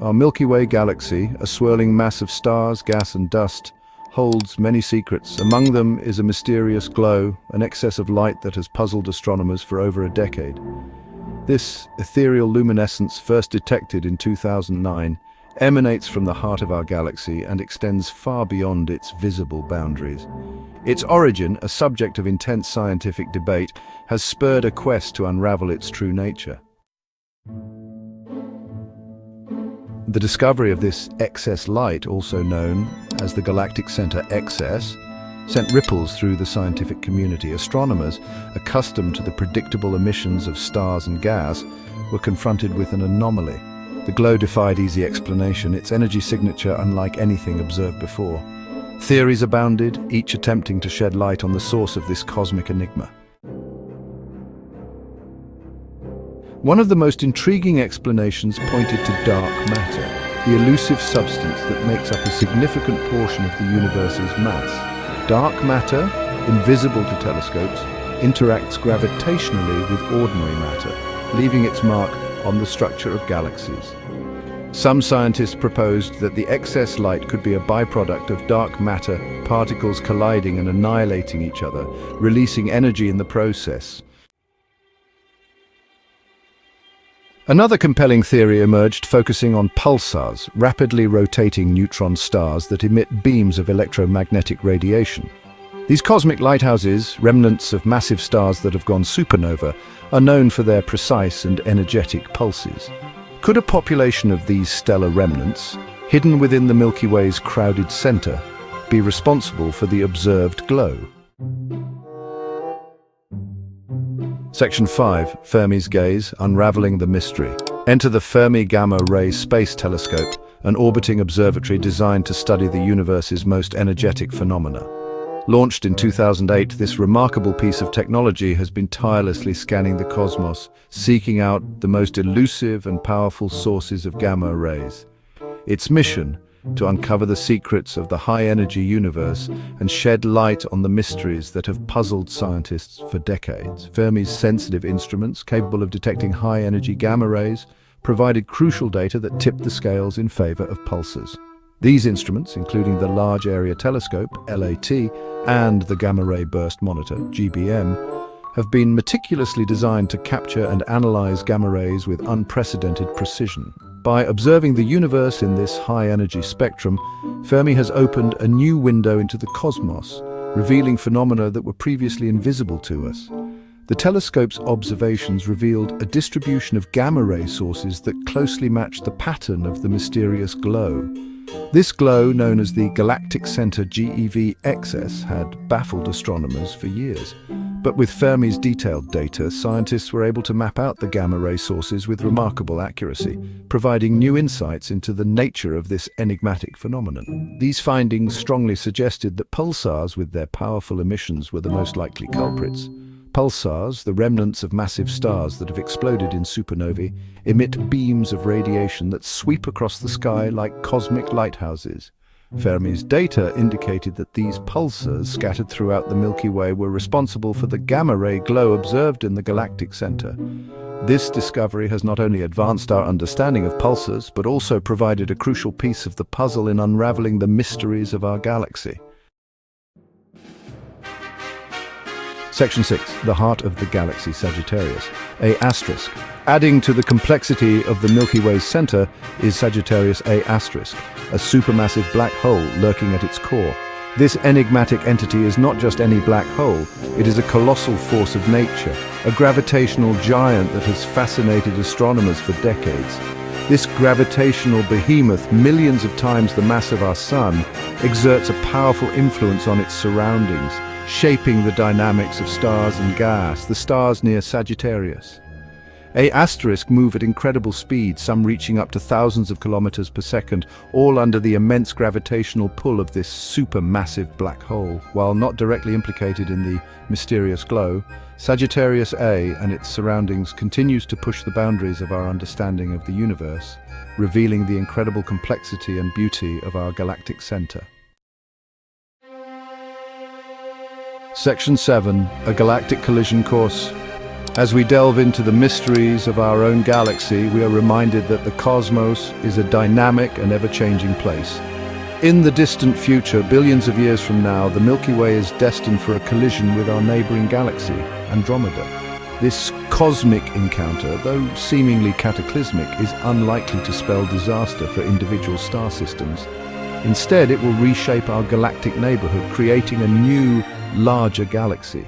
Our Milky Way galaxy, a swirling mass of stars, gas and dust, holds many secrets. Among them is a mysterious glow, an excess of light that has puzzled astronomers for over a decade. This ethereal luminescence, first detected in 2009, emanates from the heart of our galaxy and extends far beyond its visible boundaries. Its origin, a subject of intense scientific debate, has spurred a quest to unravel its true nature. The discovery of this excess light, also known as the galactic center excess, sent ripples through the scientific community. Astronomers, accustomed to the predictable emissions of stars and gas, were confronted with an anomaly. The glow defied easy explanation, its energy signature unlike anything observed before. Theories abounded, each attempting to shed light on the source of this cosmic enigma. One of the most intriguing explanations pointed to dark matter, the elusive substance that makes up a significant portion of the universe's mass. Dark matter, invisible to telescopes, interacts gravitationally with ordinary matter, leaving its mark on the structure of galaxies. Some scientists proposed that the excess light could be a byproduct of dark matter particles colliding and annihilating each other, releasing energy in the process. Another compelling theory emerged, focusing on pulsars, rapidly rotating neutron stars that emit beams of electromagnetic radiation. These cosmic lighthouses, remnants of massive stars that have gone supernova, are known for their precise and energetic pulses. Could a population of these stellar remnants, hidden within the Milky Way's crowded center, be responsible for the observed glow? Section 5. Fermi's Gaze, Unraveling the Mystery. Enter the Fermi Gamma-ray Space Telescope, an orbiting observatory designed to study the universe's most energetic phenomena. Launched in 2008, this remarkable piece of technology has been tirelessly scanning the cosmos, seeking out the most elusive and powerful sources of gamma rays. Its mission, to uncover the secrets of the high-energy universe and shed light on the mysteries that have puzzled scientists for decades. Fermi's sensitive instruments, capable of detecting high-energy gamma rays, provided crucial data that tipped the scales in favor of pulsars. These instruments, including the Large Area Telescope, LAT, and the Gamma Ray Burst Monitor, GBM, have been meticulously designed to capture and analyze gamma rays with unprecedented precision. By observing the universe in this high-energy spectrum, Fermi has opened a new window into the cosmos, revealing phenomena that were previously invisible to us. The telescope's observations revealed a distribution of gamma-ray sources that closely matched the pattern of the mysterious glow. This glow, known as the Galactic Center GeV excess, had baffled astronomers for years. But with Fermi's detailed data, scientists were able to map out the gamma-ray sources with remarkable accuracy, providing new insights into the nature of this enigmatic phenomenon. These findings strongly suggested that pulsars with their powerful emissions were the most likely culprits. Pulsars, the remnants of massive stars that have exploded in supernovae, emit beams of radiation that sweep across the sky like cosmic lighthouses. Fermi's data indicated that these pulsars scattered throughout the Milky Way were responsible for the gamma-ray glow observed in the galactic center. This discovery has not only advanced our understanding of pulsars, but also provided a crucial piece of the puzzle in unraveling the mysteries of our galaxy. Section 6. The Heart of the Galaxy, Sagittarius A asterisk. Adding to the complexity of the Milky Way's center is Sagittarius A asterisk, a supermassive black hole lurking at its core. This enigmatic entity is not just any black hole, it is a colossal force of nature, a gravitational giant that has fascinated astronomers for decades. This gravitational behemoth, millions of times the mass of our Sun, exerts a powerful influence on its surroundings, shaping the dynamics of stars and gas. The stars near Sagittarius A asterisk move at incredible speed, some reaching up to thousands of kilometers per second, all under the immense gravitational pull of this supermassive black hole. While not directly implicated in the mysterious glow, Sagittarius A and its surroundings continues to push the boundaries of our understanding of the universe, revealing the incredible complexity and beauty of our galactic center. Section 7. A galactic collision course. As we delve into the mysteries of our own galaxy, we are reminded that the cosmos is a dynamic and ever-changing place. In the distant future, billions of years from now, the Milky Way is destined for a collision with our neighboring galaxy, Andromeda. This cosmic encounter, though seemingly cataclysmic, is unlikely to spell disaster for individual star systems. Instead, it will reshape our galactic neighborhood, creating a new, larger galaxy.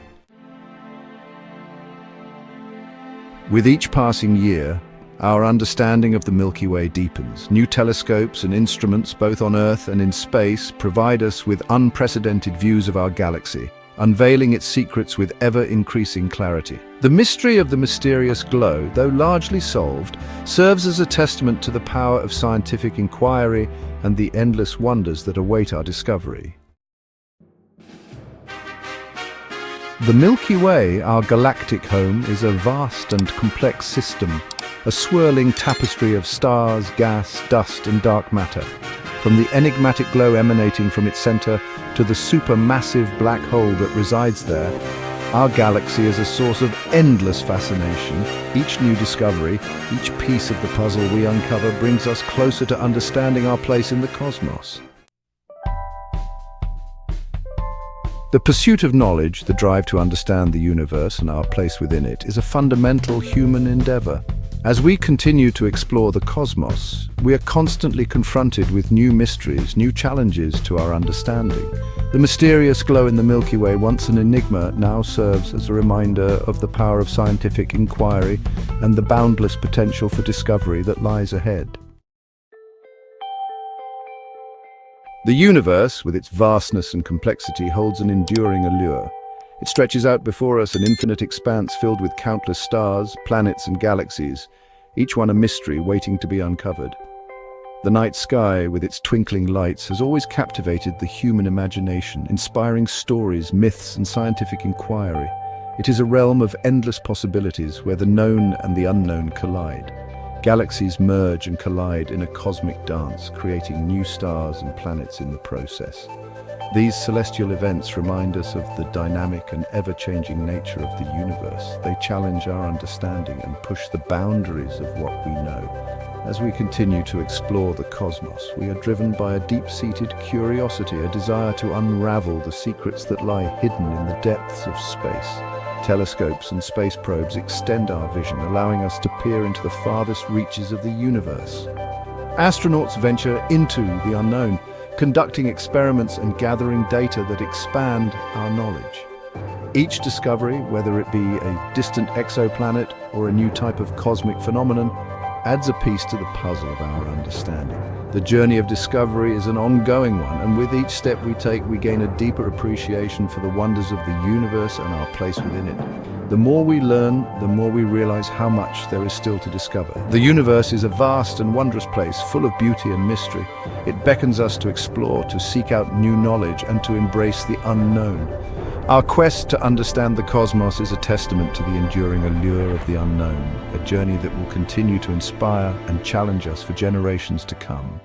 With each passing year, our understanding of the Milky Way deepens. New telescopes and instruments, both on Earth and in space, provide us with unprecedented views of our galaxy, unveiling its secrets with ever-increasing clarity. The mystery of the mysterious glow, though largely solved, serves as a testament to the power of scientific inquiry and the endless wonders that await our discovery. The Milky Way, our galactic home, is a vast and complex system, a swirling tapestry of stars, gas, dust, and dark matter. From the enigmatic glow emanating from its center to the supermassive black hole that resides there, our galaxy is a source of endless fascination. Each new discovery, each piece of the puzzle we uncover brings us closer to understanding our place in the cosmos. The pursuit of knowledge, the drive to understand the universe and our place within it, is a fundamental human endeavor. As we continue to explore the cosmos, we are constantly confronted with new mysteries, new challenges to our understanding. The mysterious glow in the Milky Way, once an enigma, now serves as a reminder of the power of scientific inquiry and the boundless potential for discovery that lies ahead. The universe, with its vastness and complexity, holds an enduring allure. It stretches out before us, an infinite expanse filled with countless stars, planets and galaxies, each one a mystery waiting to be uncovered. The night sky, with its twinkling lights, has always captivated the human imagination, inspiring stories, myths and scientific inquiry. It is a realm of endless possibilities where the known and the unknown collide. Galaxies merge and collide in a cosmic dance, creating new stars and planets in the process. These celestial events remind us of the dynamic and ever-changing nature of the universe. They challenge our understanding and push the boundaries of what we know. As we continue to explore the cosmos, we are driven by a deep-seated curiosity, a desire to unravel the secrets that lie hidden in the depths of space. Telescopes and space probes extend our vision, allowing us to peer into the farthest reaches of the universe. Astronauts venture into the unknown, conducting experiments and gathering data that expand our knowledge. Each discovery, whether it be a distant exoplanet or a new type of cosmic phenomenon, adds a piece to the puzzle of our understanding. The journey of discovery is an ongoing one, and with each step we take, we gain a deeper appreciation for the wonders of the universe and our place within it. The more we learn, the more we realize how much there is still to discover. The universe is a vast and wondrous place, full of beauty and mystery. It beckons us to explore, to seek out new knowledge, and to embrace the unknown. Our quest to understand the cosmos is a testament to the enduring allure of the unknown, a journey that will continue to inspire and challenge us for generations to come.